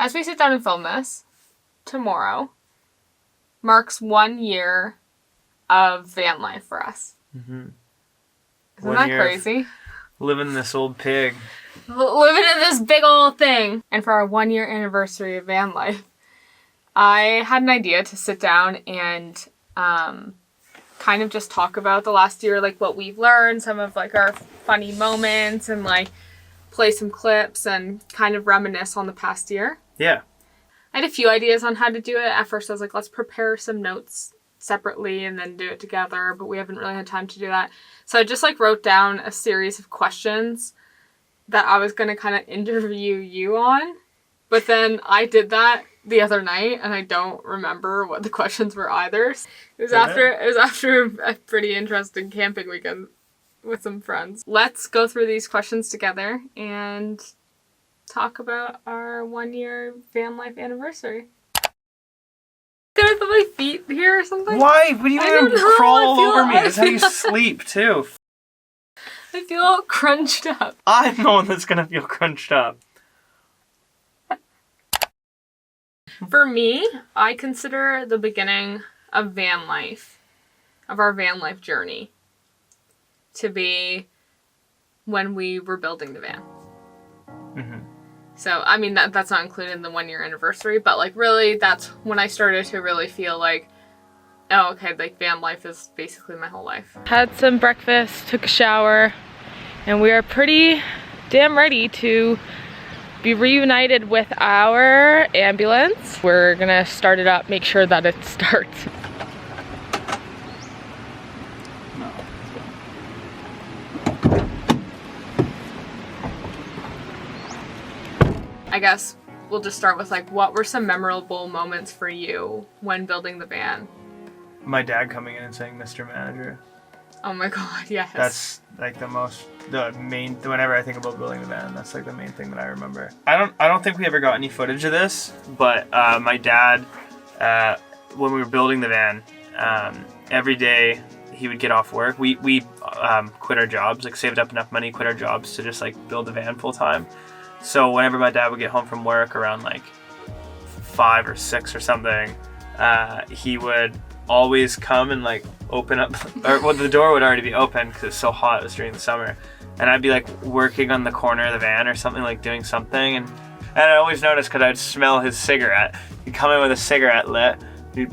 As we sit down and film this, tomorrow marks 1 year of van life for us. Mm-hmm. Isn't that crazy? Living this old pig. Living in this big old thing. And for our 1 year anniversary of van life, I had an idea to sit down and kind of just talk about the last year, like what we've learned, some of like our funny moments, and like play some clips and kind of reminisce on the past year. Yeah. I had a few ideas on how to do it. At first I was like, let's prepare some notes separately and then do it together, but we haven't really had time to do that. So I just like wrote down a series of questions that I was going to kind of interview you on. But then I did that the other night and I don't remember what the questions were either. It was after a pretty interesting camping weekend with some friends. Let's go through these questions together and talk about our 1 year van life anniversary. Can I put my feet here or something? Why? What are you going to crawl all over me? That's how you sleep too. I feel all crunched up. I'm the one that's going to feel crunched up. For me, I consider the beginning of van life, of our van life journey, to be when we were building the van. Mm-hmm. So, I mean, that's not included in the 1 year anniversary, but like really that's when I started to really feel like, oh, okay, like van life is basically my whole life. Had some breakfast, took a shower, and we are pretty damn ready to be reunited with our ambulance. We're gonna start it up, make sure that it starts. I guess we'll just start with like, what were some memorable moments for you when building the van? My dad coming in and saying, "Mr. Manager." Oh my god, yes. That's like the main, whenever I think about building the van, that's like the main thing that I remember. I don't think we ever got any footage of this, but my dad, when we were building the van, every day he would get off work. We quit our jobs, like saved up enough money, quit our jobs to just like build the van full time. So whenever my dad would get home from work around like 5 or 6 or something, he would always come and like open up, or well, the door would already be open because it's so hot. It was during the summer, and I'd be like working on the corner of the van or something, like doing something, and I always noticed because I'd smell his cigarette. He'd come in with a cigarette lit, he'd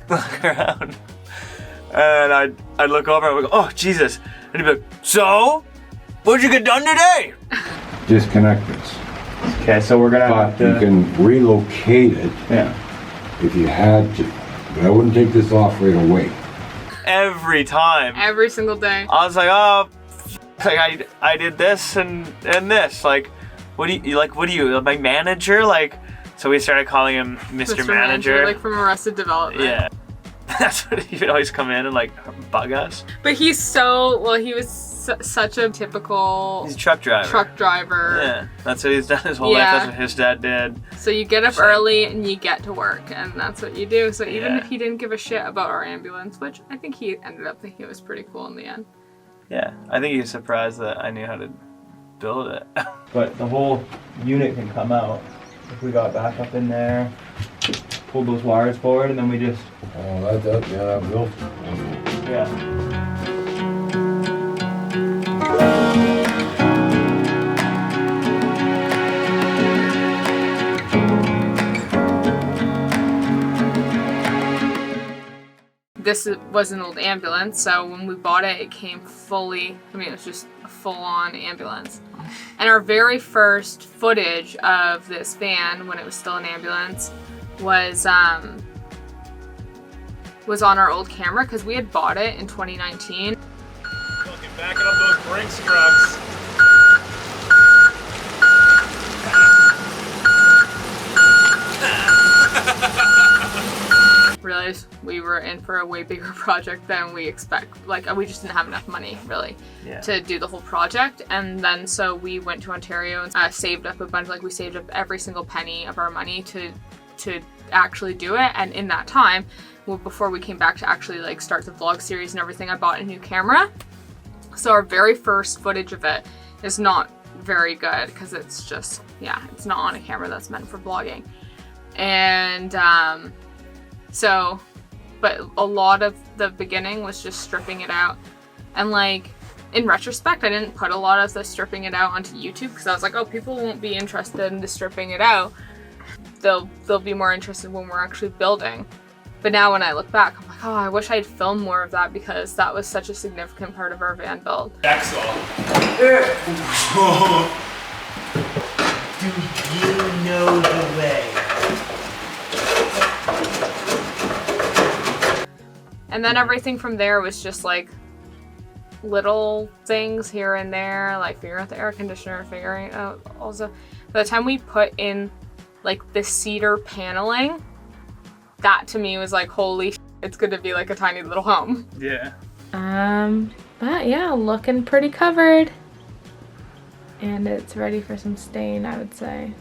look around, and I'd look over and I'd go, "Oh Jesus," and he'd be like, "So, what'd you get done today?" Disconnect this. Okay, so we're gonna have to. You can relocate it. Yeah. If you had to, but I wouldn't take this off right away. Every time. Every single day. I was like, oh, like I did this and this. Like, what do you, my manager? Like, so we started calling him Mr. Manager. Like from Arrested Development. Yeah. That's what he would always come in and like bug us. But he was such a typical... He's a truck driver. Yeah, that's what he's done his whole life. That's what his dad did. So you get up early and you get to work, and that's what you do. So even if he didn't give a shit about our ambulance, which I think he ended up thinking it was pretty cool in the end. Yeah, I think he was surprised that I knew how to build it. But the whole unit can come out. If we got back up in there, pulled those wires forward, and then we just... Oh, that built. Yeah. This was an old ambulance, so when we bought it, it came fully, it was just a full-on ambulance. And our very first footage of this van, when it was still an ambulance, was on our old camera, because we had bought it in 2019. Looking backing up those brake struts. Realized we were in for a way bigger project than we expect. Like, we just didn't have enough money, really, to do the whole project. And then so we went to Ontario and saved up a bunch. Like, we saved up every single penny of our money to actually do it. And in that time, before we came back to actually like start the vlog series and everything, I bought a new camera. So our very first footage of it is not very good because it's just yeah, it's not on a camera that's meant for vlogging. And but a lot of the beginning was just stripping it out. And like, in retrospect, I didn't put a lot of the stripping it out onto YouTube because I was like, oh, people won't be interested in the stripping it out. They'll be more interested when we're actually building. But now when I look back, I'm like, oh, I wish I'd filmed more of that because that was such a significant part of our van build. Axel. Do you know the way? And then everything from there was just like little things here and there, like figuring out the air conditioner, figuring out also. By the time we put in like the cedar paneling, that to me was like, holy shit, it's gonna be like a tiny little home. Yeah. But yeah, looking pretty covered. And it's ready for some stain, I would say.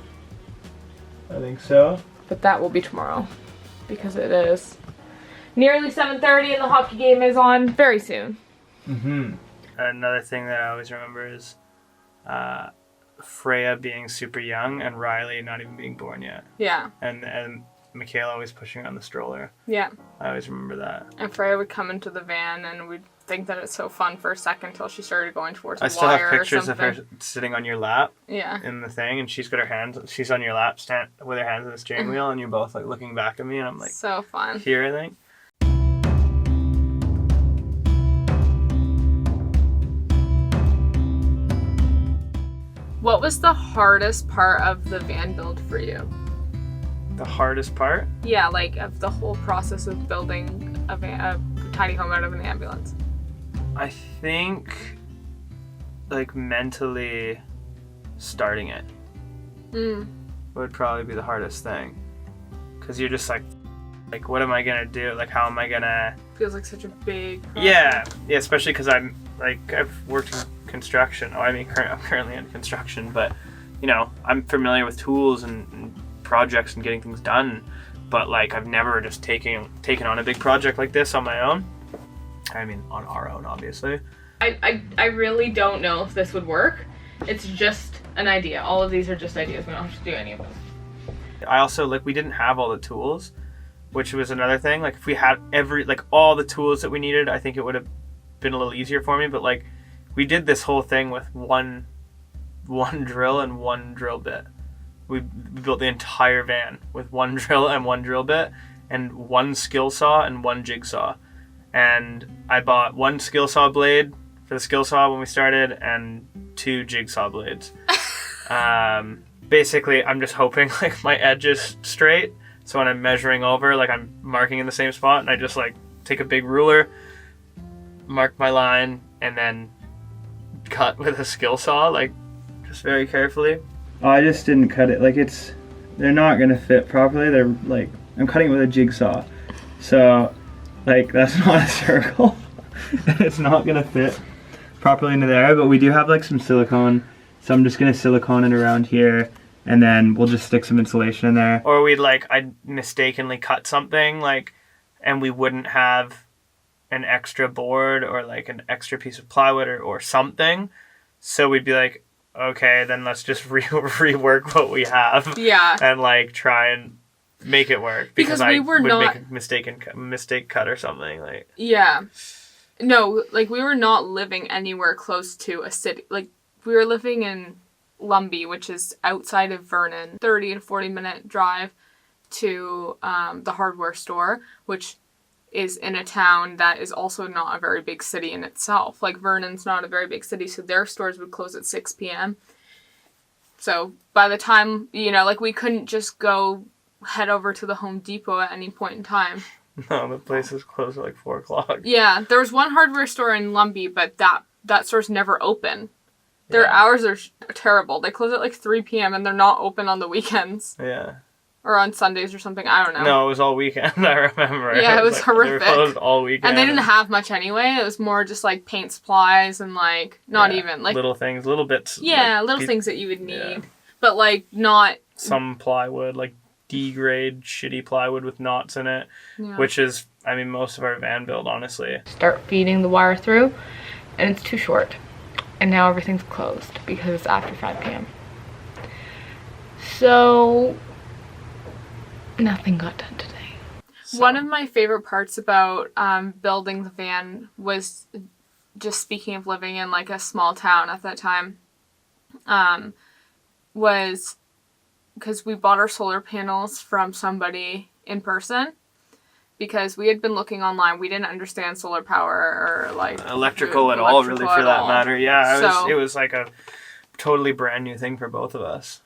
I think so. But that will be tomorrow because it is nearly 7:30 and the hockey game is on very soon. Mm-hmm. Another thing that I always remember is Freya being super young and Riley not even being born yet. Yeah. And Michaela always pushing on the stroller. Yeah. I always remember that. And Freya would come into the van and we'd think that it's so fun for a second until she started going towards the wire. I still have pictures of her sitting on your lap. Yeah. In the thing, and she's got her hands. She's on your lap, with her hands on the steering wheel, and you're both like looking back at me, and I'm like, so fun. Here, I think. What was the hardest part of the van build for you? The hardest part? Yeah, like of the whole process of building a tiny home out of an ambulance. I think, like, mentally starting it would probably be the hardest thing. Because you're just like, what am I gonna do? Like, how am I gonna... Feels like such a big project. Yeah, especially because I'm, like, I've worked in construction. Oh, I mean, I'm currently in construction, but, you know, I'm familiar with tools and projects and getting things done. But, like, I've never just taken on a big project like this on my own. I mean, on our own, obviously. I really don't know if this would work. It's just an idea. All of these are just ideas. We don't have to do any of them. I also, like, we didn't have all the tools, which was another thing. Like, if we had all the tools that we needed, I think it would have been a little easier for me. But, like, we did this whole thing with one drill and one drill bit. We built the entire van with one drill and one drill bit and one skill saw and one jigsaw. And I bought one skill saw blade for the skill saw when we started and 2 jigsaw blades. Basically, I'm just hoping like my edge is straight. So when I'm measuring over, like I'm marking in the same spot, and I just like take a big ruler, mark my line, and then cut with a skill saw, like just very carefully. Oh, I just didn't cut it. Like they're not gonna fit properly. They're like, I'm cutting it with a jigsaw. So like that's not a circle. It's not gonna fit properly into there, but we do have like some silicone. So I'm just gonna silicone it around here, and then we'll just stick some insulation in there. Or I'd mistakenly cut something like, and we wouldn't have an extra board or like an extra piece of plywood or something. So we'd be like, okay, then let's just rework what we have. Yeah. And like try and make it work because we would make a mistake cut or something like. Yeah. No, like we were not living anywhere close to a city. Like we were living in Lumbee, which is outside of Vernon, 30 to 40 minute drive to the hardware store, which is in a town that is also not a very big city in itself. Like Vernon's not a very big city, so their stores would close at 6 p.m. So by the time, you know, like we couldn't just go head over to the Home Depot at any point in time. No, the place is closed at like 4 o'clock. Yeah, there was one hardware store in Lumbee, but that store's never open. Their hours are terrible. They close at like 3 p.m. and they're not open on the weekends. Yeah. Or on Sundays or something. I don't know. No, it was all weekend. I remember. Yeah, it was like, horrific. They were closed all weekend. And they didn't have much anyway. It was more just like paint supplies and like not even like little things, little bits. Yeah, like, little things that you would need, but like not some plywood, like D-grade shitty plywood with knots in it, which is, I mean, most of our van build, honestly. Start feeding the wire through, and it's too short, and now everything's closed because it's after 5 p.m. So nothing got done today. One of my favorite parts about building the van was, just speaking of living in like a small town at that time, was because we bought our solar panels from somebody in person, because we had been looking online. We didn't understand solar power or like electrical at all, really, for that matter. Yeah, it was like a totally brand new thing for both of us.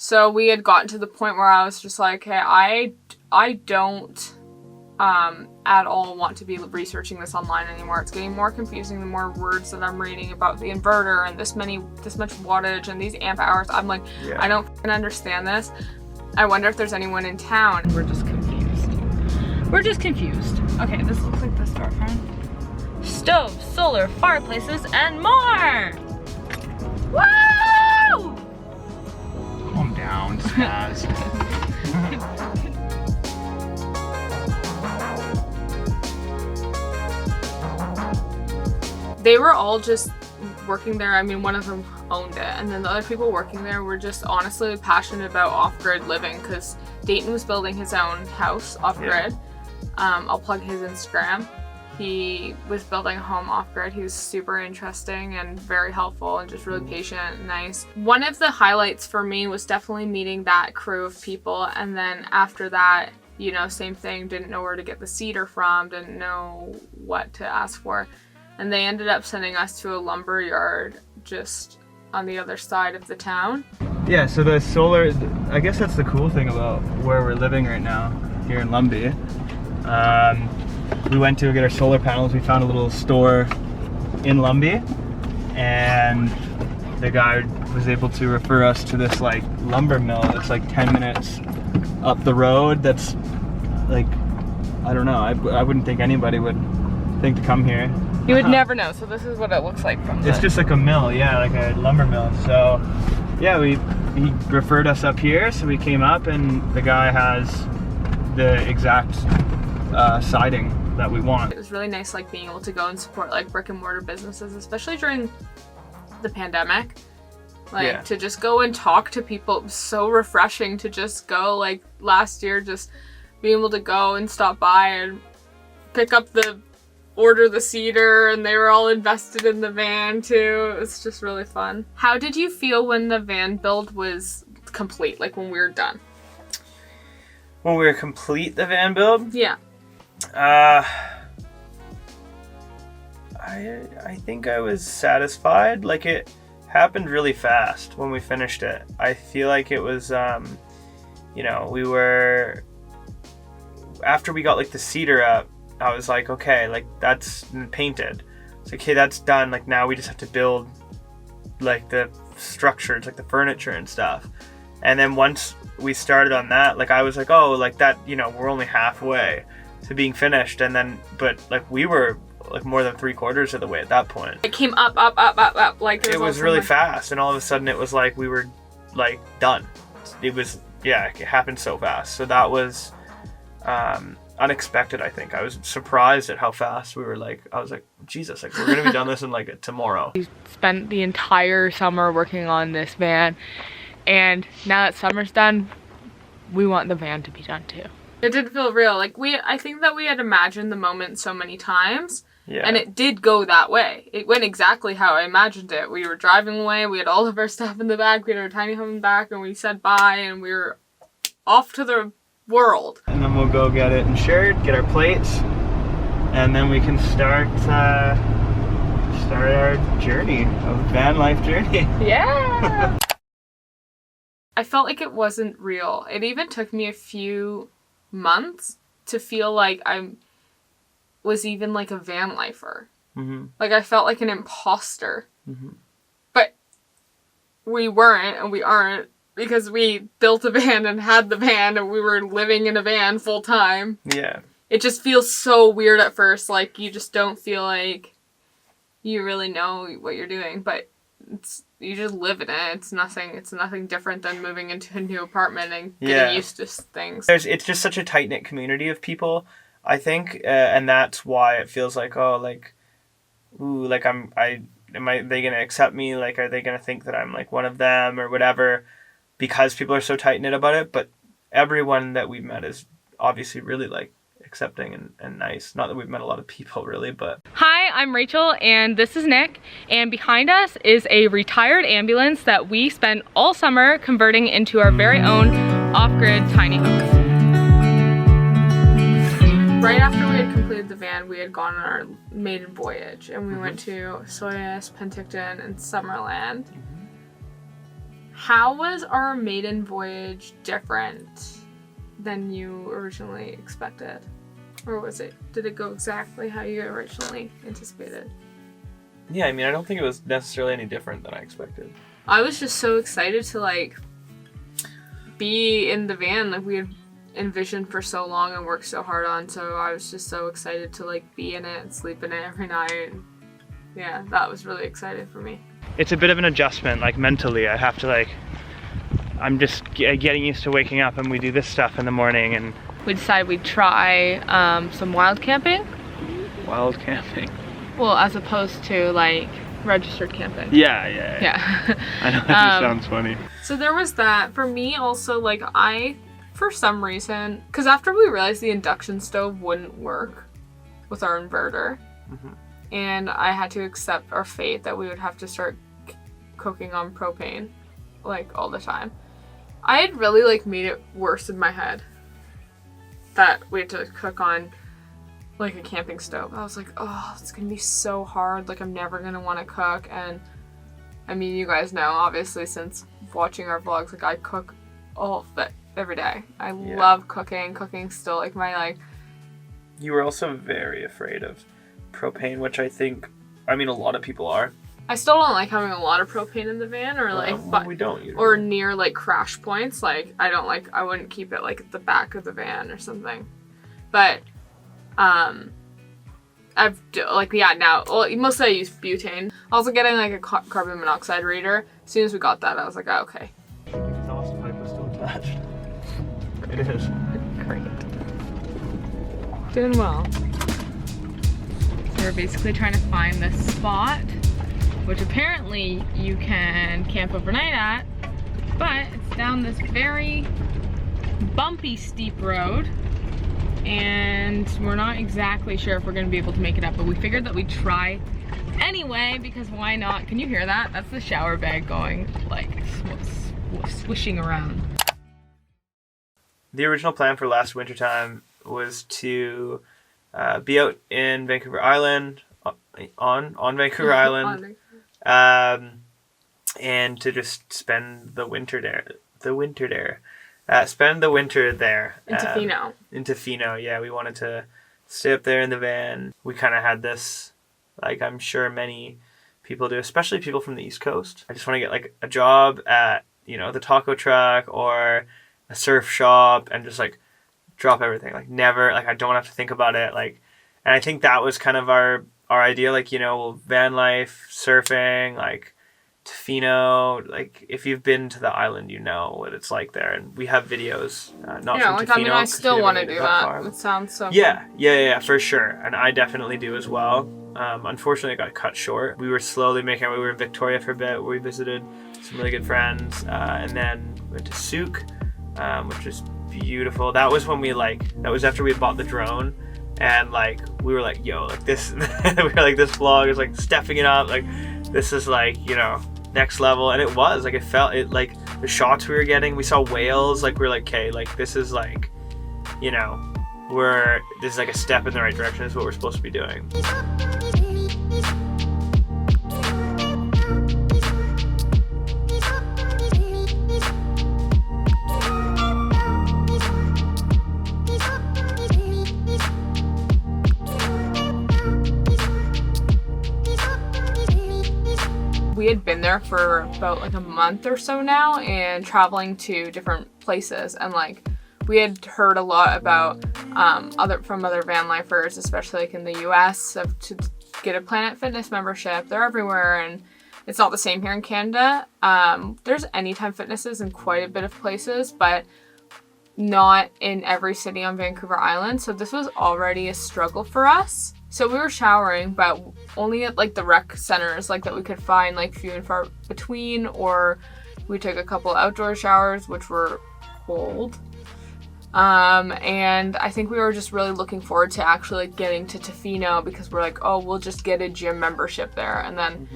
So we had gotten to the point where I was just like, hey, I don't at all want to be researching this online anymore. It's getting more confusing the more words that I'm reading about the inverter and this much wattage and these amp hours. I'm like, I don't fucking understand this. I wonder if there's anyone in town. We're just confused. Okay, this looks like the storefront. Stoves, solar, fireplaces, and more! Woo! Calm down, Spaz. They were all just working there. I mean, one of them owned it, and then the other people working there were just honestly passionate about off-grid living, because Dayton was building his own house off-grid. I'll plug his Instagram. He was building a home off-grid. He was super interesting and very helpful and just really patient and nice. One of the highlights for me was definitely meeting that crew of people, and then after that, you know, same thing, didn't know where to get the cedar from, didn't know what to ask for. And they ended up sending us to a lumber yard just on the other side of the town. Yeah, so the solar, I guess that's the cool thing about where we're living right now, here in Lumby. We went to get our solar panels. We found a little store in Lumby, and the guy was able to refer us to this like lumber mill that's like 10 minutes up the road. That's like, I don't know, I wouldn't think anybody would think to come here. You would never know, so this is what it looks like from It's just like a mill, yeah, like a lumber mill. So yeah, he referred us up here, so we came up, and the guy has the exact siding that we want. It was really nice like being able to go and support like brick and mortar businesses, especially during the pandemic. Like to just go and talk to people. It was so refreshing to just go, like last year, just being able to go and stop by and order the cedar, and they were all invested in the van too. It was just really fun. How did you feel when the van build was complete, like when we were done? When we were complete the van build? Yeah. I think I was satisfied. Like, it happened really fast when we finished it. I feel like it was, you know, after we got like the cedar up, I was like, okay, like that's painted. It's like, okay, that's done. Like now we just have to build like the structures, like the furniture and stuff. And then once we started on that, like I was like, oh, like that, you know, we're only halfway to being finished. And then, but like we were like more than 3/4 of the way at that point. It came up, like it was really fast, and all of a sudden it was like we were like done. It was, yeah, it happened so fast. So that was unexpected, I think. I was surprised at how fast we were. Like, I was like, Jesus, like we're gonna be done this in like tomorrow. We spent the entire summer working on this van, and now that summer's done, we want the van to be done too. It did feel real. Like I think that we had imagined the moment so many times. Yeah. And it did go that way. It went exactly how I imagined it. We were driving away, we had all of our stuff in the back, we had our tiny home in the back, and we said bye, and we were off to the world. And then we'll go get it insured, get our plates, and then we can start our journey, our van life journey. Yeah! I felt like it wasn't real. It even took me a few months to feel like I was even like a van lifer. Mm-hmm. Like I felt like an imposter. Mm-hmm. But we weren't, and we aren't, because we built a van and had the van, and we were living in a van full time. Yeah. It just feels so weird at first. Like you just don't feel like you really know what you're doing, but you just live in it. It's nothing different than moving into a new apartment and getting used to things. It's just such a tight-knit community of people, I think, and that's why it feels like, oh, like, ooh, like they gonna accept me? Like, are they gonna think that I'm like one of them or whatever? because people are so tight-knit about it, but everyone that we've met is obviously really like accepting and nice. Not that we've met a lot of people really, but... Hi, I'm Rachel and this is Nick, and behind us is a retired ambulance that we spent all summer converting into our very own off-grid tiny homes. Right after we had completed the van, we had gone on our maiden voyage, and we went to Soyuz, Penticton, and Summerland. How was our maiden voyage different than you originally expected? Or did it go exactly how you originally anticipated? Yeah, I mean, I don't think it was necessarily any different than I expected. I was just so excited to like be in the van like we had envisioned for so long and worked so hard on, so I was just so excited to like be in it and sleep in it every night. And yeah, that was really exciting for me. It's a bit of an adjustment, like mentally. I have to like, I'm just getting used to waking up and we do this stuff in the morning and... We decided we'd try some wild camping. Wild camping? Well, as opposed to like registered camping. Yeah. I know that just sounds funny. So there was that. For me also, like for some reason, because after we realized the induction stove wouldn't work with our inverter, and I had to accept our fate that we would have to start cooking on propane like all the time, I had really like made it worse in my head that we had to cook on like a camping stove. I was like, oh, it's gonna be so hard, like I'm never gonna want to cook. And I mean, you guys know obviously since watching our vlogs, like I cook all of it every day. I love cooking. Cooking's still like my like... You were also very afraid of propane, which I mean a lot of people are. I still don't like having a lot of propane in the van, or like we don't usually. Or near like crash points. Like I wouldn't keep it like at the back of the van or something. But now mostly I use butane. Also getting like a carbon monoxide reader. As soon as we got that, I was like, oh, okay. The exhaust pipe was still attached. It is. Great. Doing well. So we're basically trying to find this spot, which apparently you can camp overnight at, but it's down this very bumpy, steep road, and we're not exactly sure if we're gonna be able to make it up, but we figured that we'd try anyway, because why not? Can you hear that? That's the shower bag going like swishing around. The original plan for last wintertime was to be out in Vancouver Island, on Vancouver Island, and to just spend the winter there. Spend the winter there. In Tofino. In Tofino, yeah. We wanted to stay up there in the van. We kind of had this, like I'm sure many people do, especially people from the East Coast. I just want to get like a job at, the taco truck or a surf shop and just like drop everything. Like never, like I don't have to think about it. Like, and I think that was kind of our idea, like, van life, surfing, like Tofino, like if you've been to the island, you know what it's like there. And we have videos, not from Tofino. I mean, I still want to do that. It sounds so fun. Yeah, for sure. And I definitely do as well. Unfortunately, it got cut short. We were slowly making our way. We were in Victoria for a bit, where we visited some really good friends, and then went to Souk, which was beautiful. That was when that was after we had bought the drone, and like we were like, yo, like this we were like, this vlog is like stepping it up, like this is like next level. And it was like, like the shots we were getting, we saw whales, like we were like, okay, like this is like this is like a step in the right direction. This is what we're supposed to be doing. We had been there for about like a month or so now, and traveling to different places, and like we had heard a lot about from other van lifers, especially like in the US, to get a Planet Fitness membership. They're everywhere, and it's not the same here in Canada. There's Anytime Fitnesses in quite a bit of places, but not in every city on Vancouver Island. So this was already a struggle for us. So we were showering, but only at like the rec centers like that we could find, like few and far between, or We took a couple outdoor showers, which were cold. And I think we were just really looking forward to actually like getting to Tofino, because we're like, oh, we'll just get a gym membership there, and then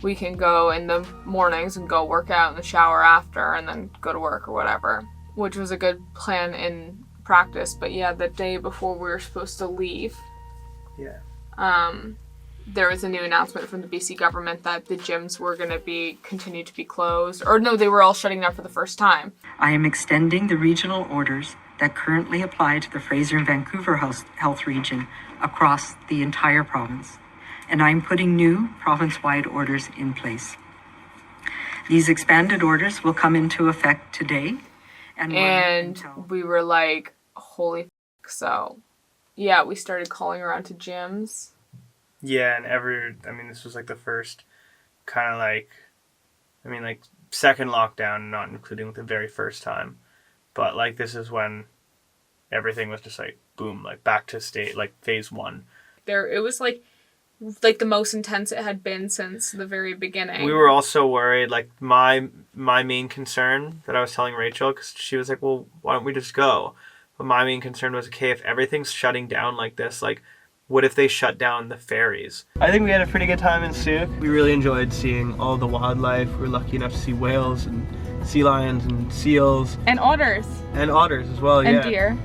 we can go in the mornings and go work out in the shower after, and then go to work or whatever, which was a good plan in practice. But yeah, the day before we were supposed to leave, there was a new announcement from the BC government that the gyms were going to continue to be closed, or no, they were all shutting down for the first time. I am extending the regional orders that currently apply to the Fraser and Vancouver health region across the entire province, and I'm putting new province-wide orders in place. These expanded orders will come into effect today, and we were like, holy f***. So yeah, we started calling around to gyms. Yeah, and this was like the first kind of like, like second lockdown, not including the very first time. But like this is when everything was just like boom, like back to state, like phase 1. It was like the most intense it had been since the very beginning. We were also worried, like my main concern that I was telling Rachel, because she was like, well, why don't we just go? But my main concern was, okay, if everything's shutting down like this, like what if they shut down the ferries? I think we had a pretty good time in Souk. We really enjoyed seeing all the wildlife. We were lucky enough to see whales and sea lions and seals. And otters. And otters as well, and deer.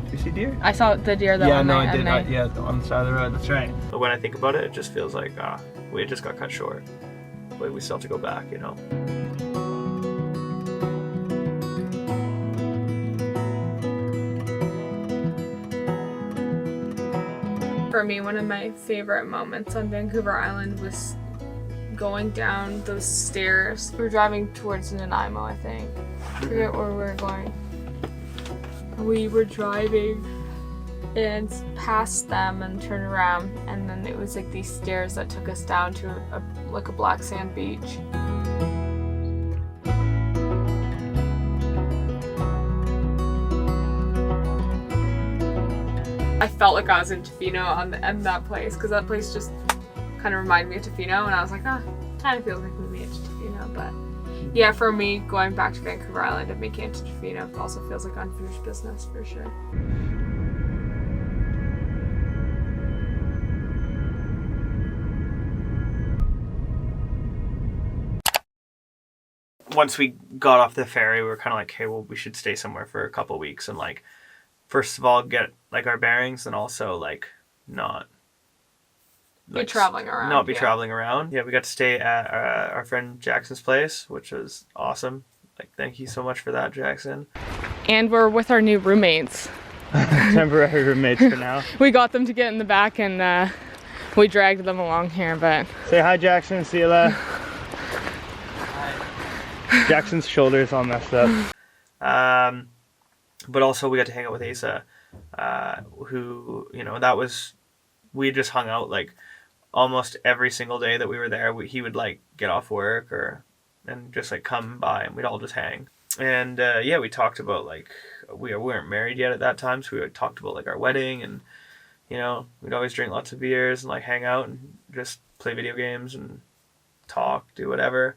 Did you see deer? I saw the deer though. Yeah, no, I did not. Yeah, on the side of the road, that's right. But when I think about it, it just feels like, we just got cut short. But we still have to go back, you know? For me, one of my favorite moments on Vancouver Island was going down those stairs. We were driving towards Nanaimo, I think. I forget where we were going. We were driving and passed them and turned around, and then it was like these stairs that took us down to a black sand beach. I felt like I was in Tofino in that place, because that place just kind of reminded me of Tofino, and I was like, kind of feels like we made it to Tofino. But yeah, for me, going back to Vancouver Island and making it to Tofino also feels like unfinished business for sure. Once we got off the ferry, we were kind of like, hey, well, we should stay somewhere for a couple weeks and like, first of all, get like our bearings, and also like not be traveling around. Not be traveling around. Yeah, we got to stay at our friend Jackson's place, which was awesome. Like, thank you so much for that, Jackson. And we're with our new roommates. Temporary roommates for now. We got them to get in the back, and we dragged them along here. But say hi, Jackson. See you later. Jackson's shoulder's all messed up. But also we got to hang out with Asa, who, we just hung out like almost every single day that we were there. He would like get off work and just like come by, and we'd all just hang. And we talked about like, we weren't married yet at that time, so we talked about like our wedding, and we'd always drink lots of beers and like hang out and just play video games and talk, do whatever.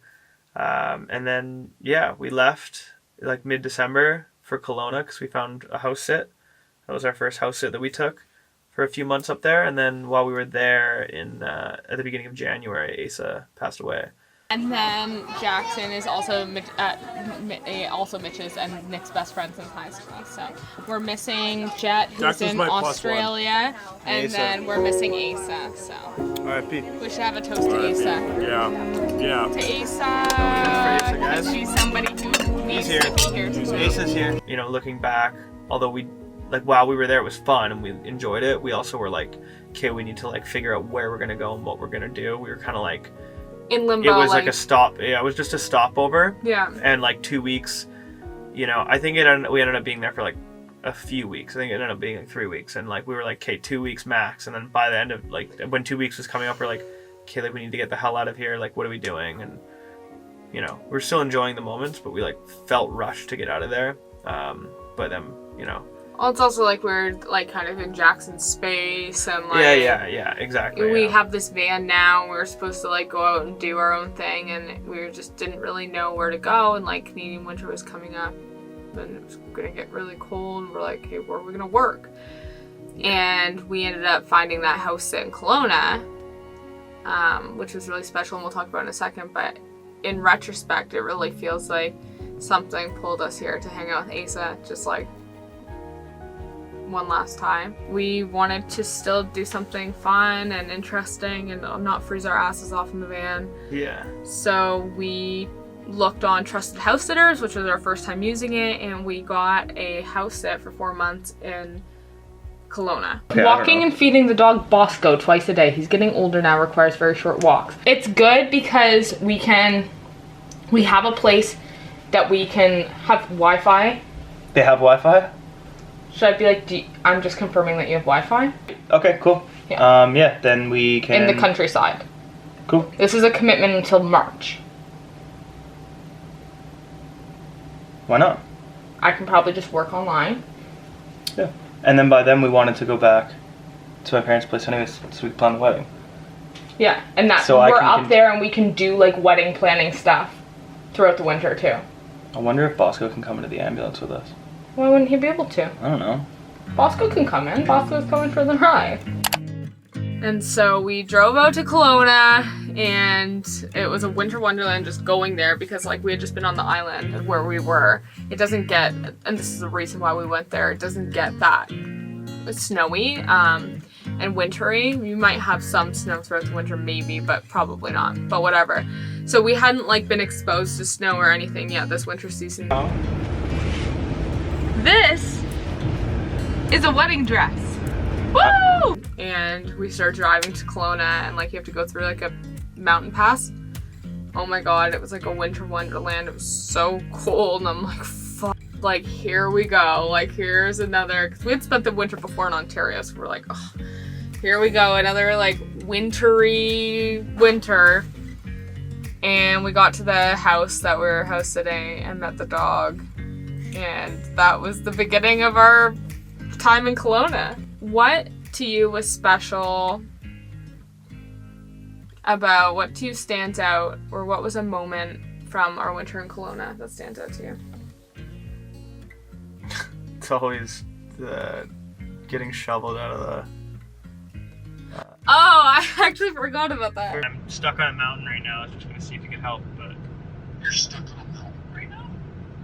And then we left like mid-December for Kelowna, because we found a house sit. That was our first house sit that we took for a few months up there. And then while we were there at the beginning of January, Asa passed away. And then Jackson is also Mitch's and Nick's best friend since high school. So we're missing Jet, who's Jackson's in my Australia, and then we're missing Asa. So R.I.P. we should have a toast to Asa. Yeah. To Asa, because she's somebody who needs to be here. Asa's here. Looking back, although while we were there, it was fun and we enjoyed it, we also were like, okay, we need to like figure out where we're gonna go and what we're gonna do. We were kind of like in limbo. It was like a stop. Yeah, it was just a stopover. Yeah. And like 2 weeks, I think we ended up being there for like a few weeks. I think it ended up being like 3 weeks, and like we were like, okay, 2 weeks max. And then by the end of like when 2 weeks was coming up, we're like, okay, like we need to get the hell out of here. Like, what are we doing? And we're still enjoying the moments, but we like felt rushed to get out of there. But then Well, it's also like we're like kind of in Jackson's space and like Yeah, exactly. we yeah. have this van now. We were supposed to like go out and do our own thing, and we just didn't really know where to go. And like Canadian winter was coming up, and it was gonna get really cold. And we're like, hey, where are we gonna work? And we ended up finding that house sit in Kelowna, which was really special, and we'll talk about in a second. But in retrospect, it really feels like something pulled us here to hang out with Asa, just like one last time. We wanted to still do something fun and interesting and not freeze our asses off in the van. Yeah. So we looked on Trusted House Sitters, which was our first time using it, and we got a house sit for 4 months in Kelowna. Okay, Walking and feeding the dog Bosco twice a day. He's getting older now, requires very short walks. It's good because we have a place that we can have Wi-Fi. They have Wi-Fi? Should I be like, I'm just confirming that you have Wi-Fi? Okay, cool. Yeah. Then we can... In the countryside. Cool. This is a commitment until March. Why not? I can probably just work online. Yeah. And then by then we wanted to go back to my parents' place anyways, so we could plan the wedding. Yeah, and that So we're up there and we can do like wedding planning stuff throughout the winter too. I wonder if Bosco can come into the ambulance with us. Why wouldn't he be able to? I don't know. Bosco can come in. Bosco's coming for the ride. And so we drove out to Kelowna, and it was a winter wonderland just going there because like we had just been on the island of where we were. It doesn't get, and this is the reason why we went there, it doesn't get that snowy and wintry. You might have some snow throughout the winter maybe, but probably not, but whatever. So we hadn't like been exposed to snow or anything yet this winter season. This is a wedding dress. Woo! And we start driving to Kelowna, and like you have to go through like a mountain pass. Oh my god, it was like a winter wonderland. It was so cold, and I'm like, fuck. Like, here we go. Like, here's another, because we had spent the winter before in Ontario, so we're like, oh, here we go, another like wintry winter. And we got to the house that we were house sitting and met the dog. And that was the beginning of our time in Kelowna. What to you was special about, what to you stands out, or what was a moment from our winter in Kelowna that stands out to you? It's always getting shoveled out of the... Oh, I actually forgot about that. I'm stuck on a mountain right now. I was just gonna see if you could help, but... You're stuck on a mountain right now?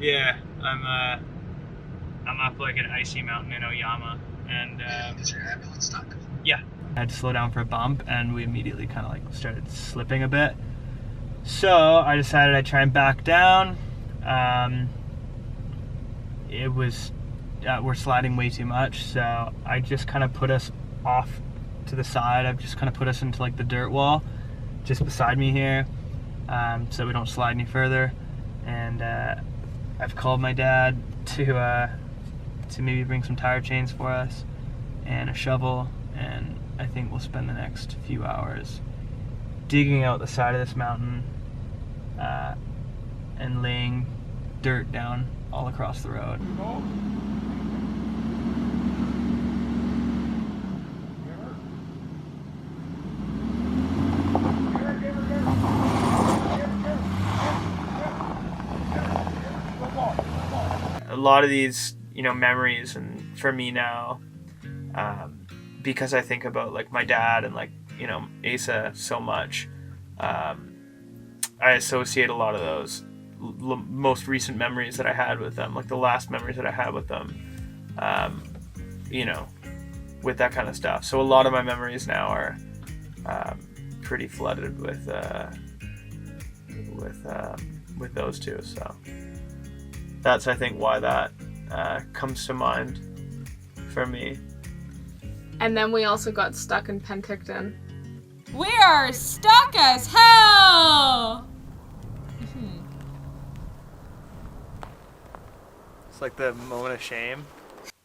Yeah, I'm up like an icy mountain in Oyama, and Is your ambulance stuck? yeah, I had to slow down for a bump, and we immediately kind of like started slipping a bit. So I decided I'd try and back down. It was we're sliding way too much, so I just kind of put us off to the side. I've just kind of put us into like the dirt wall just beside me here, so we don't slide any further. And I've called my dad to maybe bring some tire chains for us and a shovel, and I think we'll spend the next few hours digging out the side of this mountain and laying dirt down all across the road. A lot of these, memories, and for me now, because I think about like my dad and like, Asa so much, I associate a lot of those most recent memories that I had with them, like the last memories that I had with them, with that kind of stuff. So a lot of my memories now are pretty flooded with those two. So that's, I think, why that comes to mind for me. And then we also got stuck in Penticton. We are stuck as hell! It's like the moment of shame.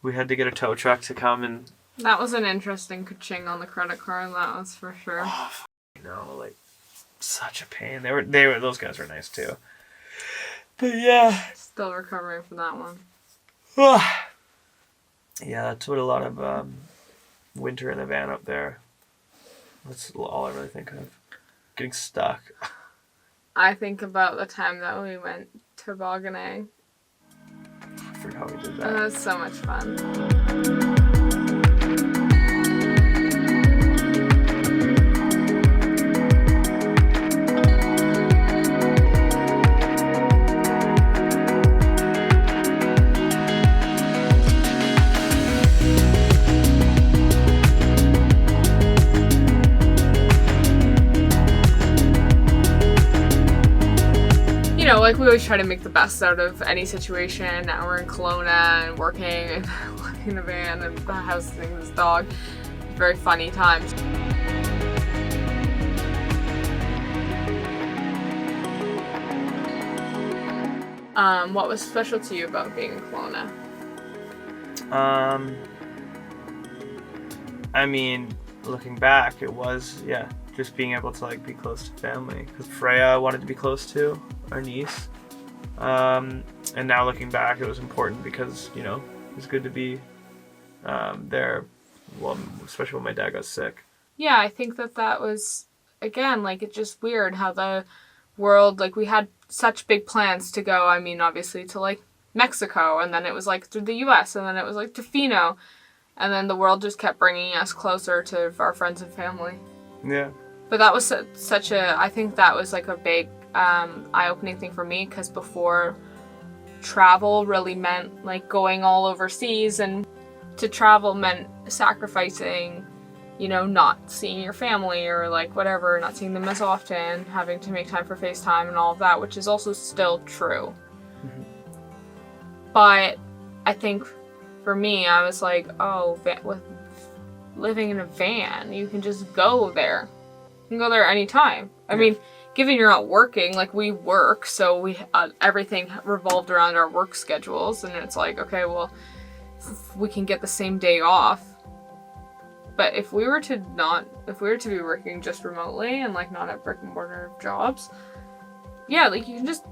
We had to get a tow truck to come and... That was an interesting ka-ching on the credit card, that was for sure. like such a pain. Those guys were nice too. But yeah. Still recovering from that one. Yeah, that's what a lot of winter in the van up there. That's all I really think of. Getting stuck. I think about the time that we went tobogganing. I forgot we did It that. was so much fun. Like we always try to make the best out of any situation. Now we're in Kelowna and working and living in a van and housing this dog. Very funny times. What was special to you about being in Kelowna? I mean, looking back, it was, just being able to like be close to family. Because Freya wanted to be close to our niece. And now looking back, it was important because, you know, it's good to be there, well, especially when my dad got sick. Yeah, I think that was, again, like, it's just weird how the world, like, we had such big plans to go, I mean, obviously to, like, Mexico, and then it was, like, through the U.S., and then it was, like, to Fino, and then the world just kept bringing us closer to our friends and family. Yeah. But that was such a, I think that was, like, a big eye-opening thing for me, because before, travel really meant, like, going all overseas, and to travel meant sacrificing, you know, not seeing your family or like whatever, not seeing them as often, having to make time for FaceTime and all of that, which is also still true. Mm-hmm. But I think for me, I was like, oh, with living in a van, you can just go there. You can go there anytime. I mean, given you're not working, like we work, so we everything revolved around our work schedules, and it's like, okay, well, we can get the same day off. But if we were to be working just remotely and like not at brick and mortar jobs, yeah, like you can just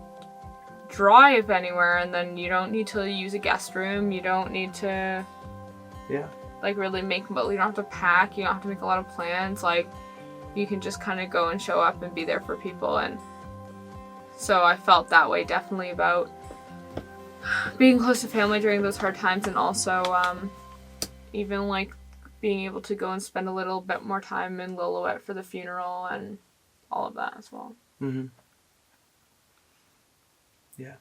drive anywhere, and then you don't need to use a guest room. You don't need to, like really you don't have to pack. You don't have to make a lot of plans. Like you can just kind of go and show up and be there for people. And so I felt that way definitely about being close to family during those hard times, and also even like being able to go and spend a little bit more time in Lillooet for the funeral and all of that as well. Mm-hmm. Yeah.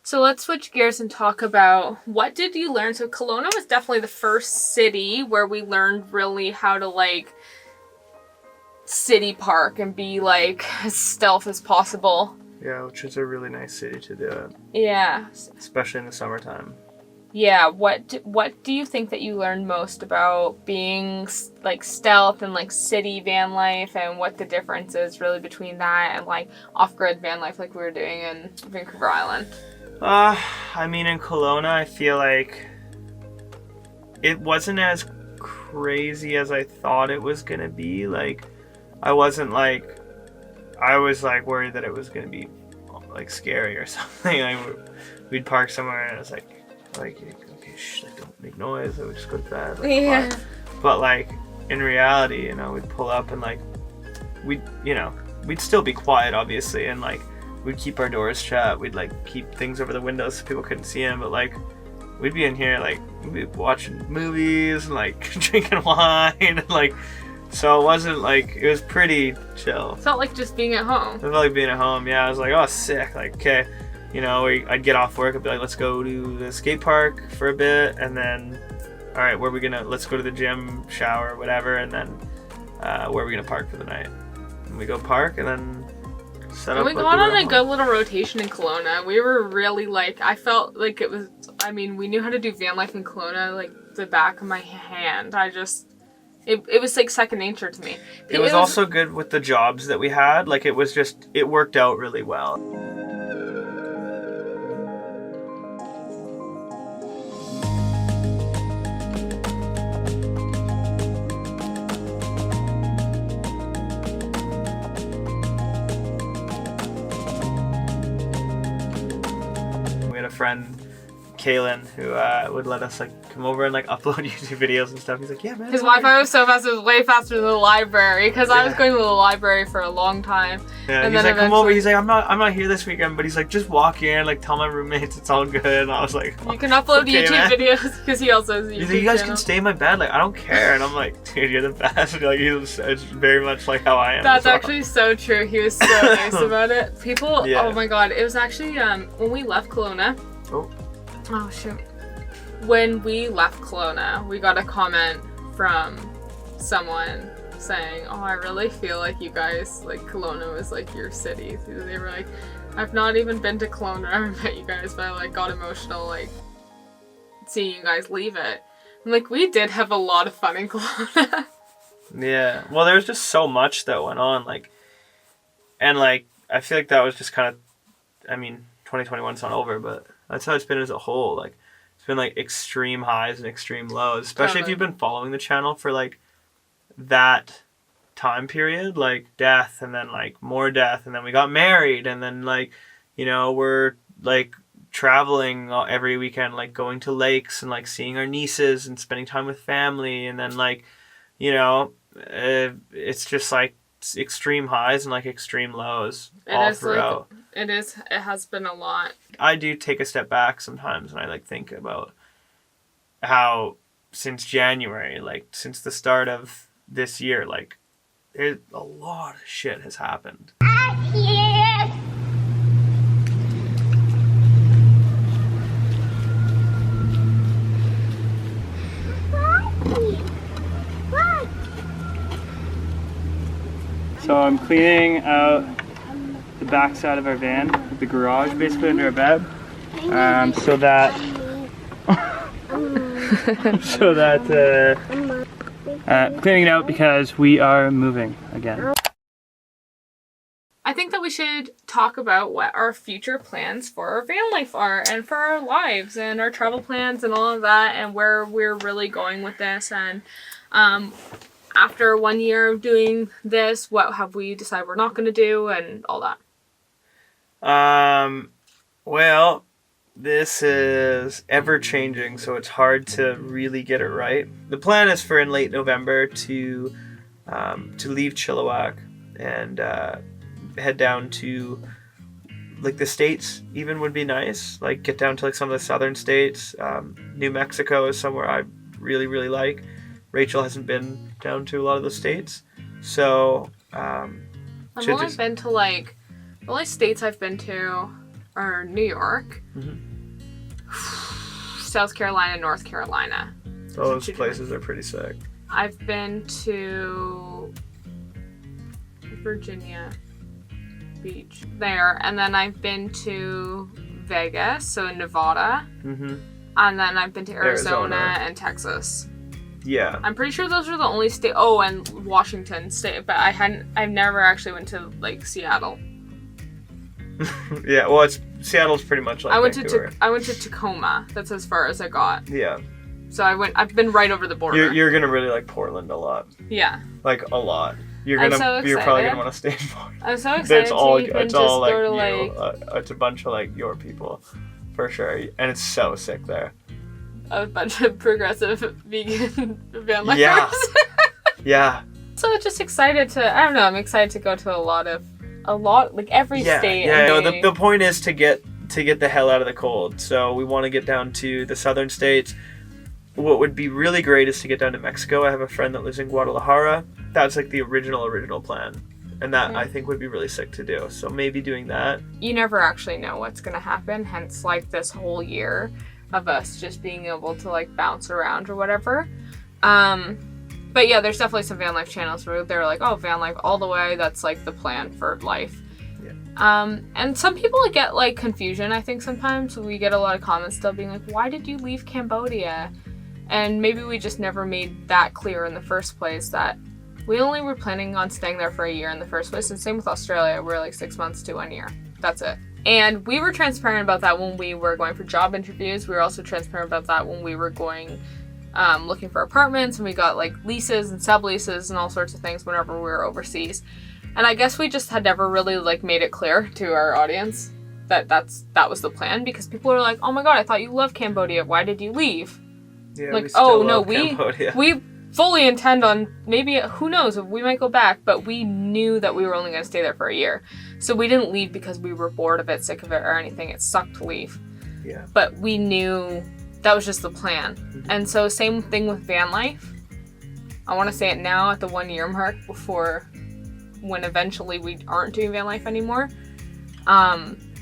So let's switch gears and talk about what did you learn? So Kelowna was definitely the first city where we learned really how to like city park and be like as stealth as possible. Yeah, which is a really nice city to do it. Yeah. Especially in the summertime. Yeah, what do you think that you learned most about being like stealth and like city van life, and what the difference is really between that and like off-grid van life like we were doing in Vancouver Island? I mean, in Kelowna, I feel like it wasn't as crazy as I thought it was gonna be. Like, I was like worried that it was gonna be like scary or something. Like we'd park somewhere and it was like okay, shh, like don't make noise. I would just go to bed. Like, Yeah. But like in reality, you know, we'd pull up and like we'd still be quiet, obviously, and like we'd keep our doors shut. We'd like keep things over the windows so people couldn't see them. But like we'd be in here, like we'd be watching movies and like drinking wine and like. So it wasn't like, it was pretty chill. It felt like just being at home. It felt like being at home, yeah. I was like, oh, sick. Like, okay, you know, I'd get off work, I'd be like, let's go to the skate park for a bit, and then, all right, let's go to the gym, shower, whatever, and then where are we gonna park for the night? And we go park, and then set up. And we got on a good little rotation in Kelowna. We were really like, I felt like it was, I mean, we knew how to do van life in Kelowna like the back of my hand. It was like second nature to me. It was also good with the jobs that we had. Like it worked out really well. We had friend Kaylin, who would let us like come over and like upload YouTube videos and stuff. He's like, yeah, man. His Wi-Fi was so fast, it was way faster than the library, because I was going to the library for a long time. Yeah, and he's then like, come over. He's like, I'm not here this weekend, but he's like, just walk in, like, tell my roommates it's all good. And I was like, you can upload okay, YouTube man. videos, because he also has a YouTube He's like, you guys channel. can stay in my bed, like, I don't care. And I'm like, dude, you're the best. Like, it's very much like how I am. That's as well. actually so true. He was so nice about it. People, Yeah. oh my god, it was actually when we left Kelowna. Oh shoot. When we left Kelowna, we got a comment from someone saying, oh, I really feel like you guys, like, Kelowna was like your city. They were like, I've not even been to Kelowna, I haven't met you guys, but I like got emotional, like, seeing you guys leave it. I'm like, we did have a lot of fun in Kelowna. Yeah. Well, there was just so much that went on, like, and like, I feel like that was just kind of, I mean, 2021's not over, but that's how it's been as a whole. Like, it's been like extreme highs and extreme lows, especially if you've been following the channel for like that time period, like death and then like more death and then we got married and then like, you know, we're like traveling every weekend, like going to lakes and like seeing our nieces and spending time with family, and then like, you know, it's just like extreme highs and like extreme lows all throughout. It has been a lot. I do take a step back sometimes and I like think about how since January, like since the start of this year, like a lot of shit has happened. So I'm cleaning out the back side of our van, the garage basically under our bed, so that cleaning it out because we are moving again. I think that we should talk about what our future plans for our van life are and for our lives and our travel plans and all of that and where we're really going with this. And after 1 year of doing this, what have we decided we're not going to do and all that? Well, this is ever changing, so it's hard to really get it right. The plan is for in late November to leave Chilliwack and head down to like the States. Even would be nice. Like get down to like some of the southern states. New Mexico is somewhere I really, really like. Rachel hasn't been down to a lot of the states, so I've only been to like the only states I've been to are New York, South Carolina, North Carolina. Those places are pretty sick. I've been to Virginia Beach there, and then I've been to Vegas, so in Nevada, and then I've been to Arizona and Texas. Yeah. I'm pretty sure those are the only state. Oh, and Washington State, but I've never actually went to like Seattle. Yeah, well, Seattle's pretty much like Vancouver. I went to Tacoma. That's as far as I got. Yeah. So I've been right over the border. You're gonna really like Portland a lot. Yeah. Like a lot. You're I'm so you're probably excited. gonna want to stay in Portland. I'm so excited. It's all go like to, you. It's a bunch of like your people, for sure, and it's so sick there. A bunch of progressive vegan van lifers. Yeah. Yeah. So just excited to. I don't know. I'm excited to go to a lot like every state. Yeah. No, the point is to get the hell out of the cold. So we want to get down to the southern states. What would be really great is to get down to Mexico. I have a friend that lives in Guadalajara. That's like the original plan. And that I think would be really sick to do. So maybe doing that. You never actually know what's going to happen. Hence like this whole year of us just being able to like bounce around or whatever. But yeah, there's definitely some van life channels where they're like, oh, van life all the way. That's like the plan for life. Yeah. And some people get like confusion. I think sometimes we get a lot of comments still being like, why did you leave Cambodia? And maybe we just never made that clear in the first place that we only were planning on staying there for a year in the first place. And same with Australia. We're like 6 months to 1 year. That's it. And we were transparent about that when we were going for job interviews. We were also transparent about that when we were going looking for apartments, and we got like leases and subleases and all sorts of things whenever we were overseas. And I guess we just had never really like made it clear to our audience. that that was the plan, because people are like, oh my god, I thought you loved Cambodia. Why did you leave? Yeah, Like, we still oh no, love Cambodia. we fully intend on, maybe, who knows, we might go back, but we knew that we were only going to stay there for a year. So we didn't leave because we were bored of it, sick of it, or anything. It sucked to leave. Yeah. But we knew that was just the plan. And so same thing with van life. I want to say it now at the 1 year mark, before when eventually we aren't doing van life anymore.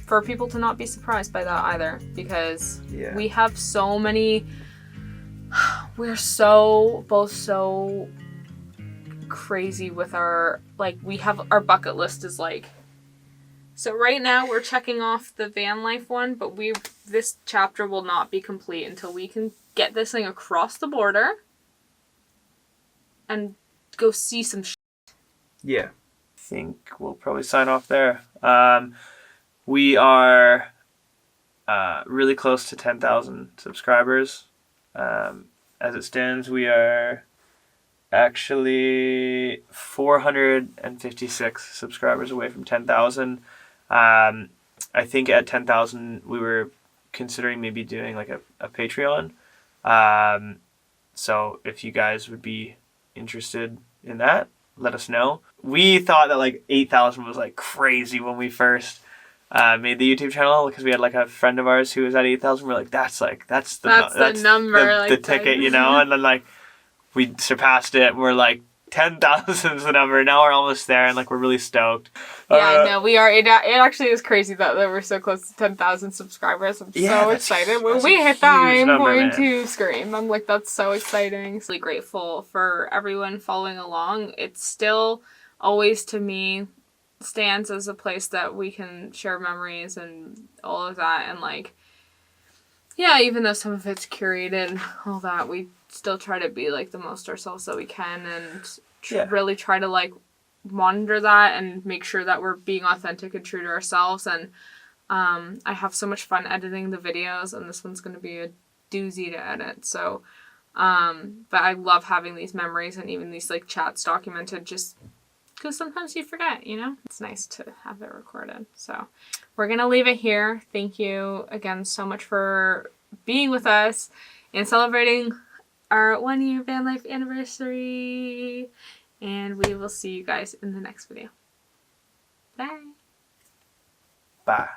For people to not be surprised by that either, because we have so many, we're both so crazy with our, like, we have our bucket list is like, so right now we're checking off the van life one, but this chapter will not be complete until we can get this thing across the border and go see some shit. Yeah. I think we'll probably sign off there. We are really close to 10,000 subscribers. As it stands, we are actually 456 subscribers away from 10,000. I think at 10,000 we were considering maybe doing like a Patreon. So if you guys would be interested in that, let us know. We thought that like 8,000 was like crazy when we first made the YouTube channel, because we had like a friend of ours who was at 8,000. We're like, that's the number, the ticket, you know. And then like we surpassed it. We're like 10,000 is the number. Now we're almost there, and like we're really stoked. Yeah, no, we are. It actually is crazy that we're so close to 10,000 subscribers. I'm so excited. When we hit that, I'm going to scream. I'm like, that's so exciting. Really grateful for everyone following along. It's still always, to me, stands as a place that we can share memories and all of that. And like, yeah, even though some of it's curated and all that, we still try to be like the most ourselves that we can, and really try to like monitor that and make sure that we're being authentic and true to ourselves. And I have so much fun editing the videos, and this one's going to be a doozy to edit. So but I love having these memories and even these like chats documented, just because sometimes you forget, you know. It's nice to have it recorded. So we're gonna leave it here. Thank you again so much for being with us and celebrating our 1 year van life anniversary, and we will see you guys in the next video. Bye. Bye.